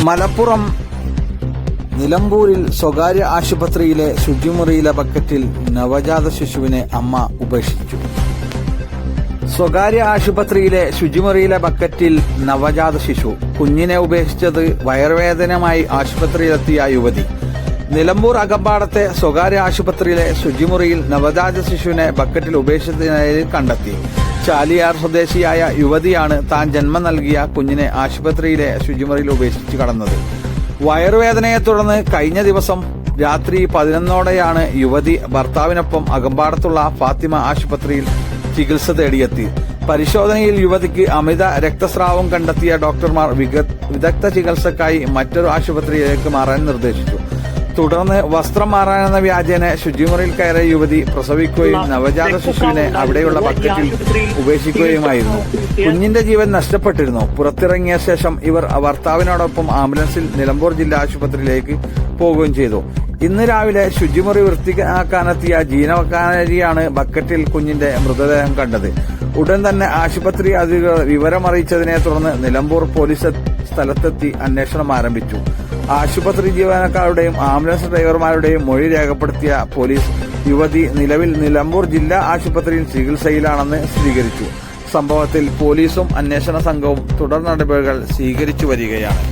മലപ്പുറം നിലമ്പൂരിൽ സ്വകാര്യ ആശുപത്രിയിലെ ശുചിമുറിയിലെ ബക്കറ്റിൽ നവജാത ശിശുവിനെ അമ്മ ഉപേക്ഷിച്ചു. സ്വകാര്യ ആശുപത്രിയിലെ ശുചിമുറിയിലെ ബക്കറ്റിൽ നവജാത ശിശു. കുഞ്ഞിനെ ഉപേക്ഷിച്ചത് വയറുവേദനയുമായി ആശുപത്രിയിലെത്തിയ യുവതി. നിലമ്പൂർ അകമ്പാടത്തെ സ്വകാര്യ ആശുപത്രിയിലെ ശുചിമുറിയിൽ നവജാത ശിശുവിനെ ബക്കറ്റിൽ ഉപേക്ഷിച്ചതിനായി കണ്ടെത്തി. ചാലിയാർ സ്വദേശിയായ യുവതിയാണ് താൻ ജന്മം നൽകിയ കുഞ്ഞിനെ ആശുപത്രിയിലെ ശുചിമുറിയിൽ ഉപേക്ഷിച്ചു കടന്നത്. വയറുവേദനയെ തുടർന്ന് കഴിഞ്ഞ ദിവസം രാത്രി 11ഓടെയാണ് യുവതി ഭർത്താവിനൊപ്പം അകമ്പാടത്തുള്ള ഫാത്തിമ ആശുപത്രിയിൽ ചികിത്സ തേടിയെത്തി. പരിശോധനയിൽ യുവതിക്ക് അമിത രക്തസ്രാവം കണ്ടെത്തിയ ഡോക്ടർമാർ വിദഗ്ധ ചികിത്സക്കായി മറ്റൊരു ആശുപത്രിയിലേക്ക് മാറാൻ നിർദ്ദേശിച്ചു. തുടർന്ന് വസ്ത്രം മാറാനെന്ന വ്യാജേന ശുചിമുറിയിൽ കയറിയ യുവതി പ്രസവിക്കുകയും നവജാത ശിശുവിനെ അവിടെയുള്ള ബക്കറ്റിൽ ഉപേക്ഷിക്കുകയുമായിരുന്നു. കുഞ്ഞിന്റെ ജീവൻ നഷ്ടപ്പെട്ടിരുന്നു. പുറത്തിറങ്ങിയ ശേഷം ഇവർ ഭർത്താവിനോടൊപ്പം ആംബുലൻസിൽ നിലമ്പൂർ ജില്ലാ ആശുപത്രിയിലേക്ക് പോവുകയും ചെയ്തു. ഇന്ന് രാവിലെ ശുചിമുറി വൃത്തിയാക്കാനെത്തിയ ജീവനക്കാരിയാണ് ബക്കറ്റിൽ കുഞ്ഞിന്റെ മൃതദേഹം കണ്ടത്. ഉടൻ തന്നെ ആശുപത്രി അധികൃതർ വിവരമറിയിച്ചതിനെ തുടർന്ന് നിലമ്പൂർ പോലീസ് സ്ഥലത്തെത്തി അന്വേഷണം ആരംഭിച്ചു. ആശുപത്രി ജീവനക്കാരുടെയും ആംബുലൻസ് ഡ്രൈവർമാരുടെയും മൊഴി രേഖപ്പെടുത്തിയ പോലീസ് യുവതി നിലവിൽ നിലമ്പൂർ ജില്ലാ ആശുപത്രിയിൽ ചികിത്സയിലാണെന്ന് സ്ഥിരീകരിച്ചു. സംഭവത്തിൽ പോലീസും അന്വേഷണ സംഘവും തുടർ നടപടികൾ സ്വീകരിച്ചു വരികയാണ്.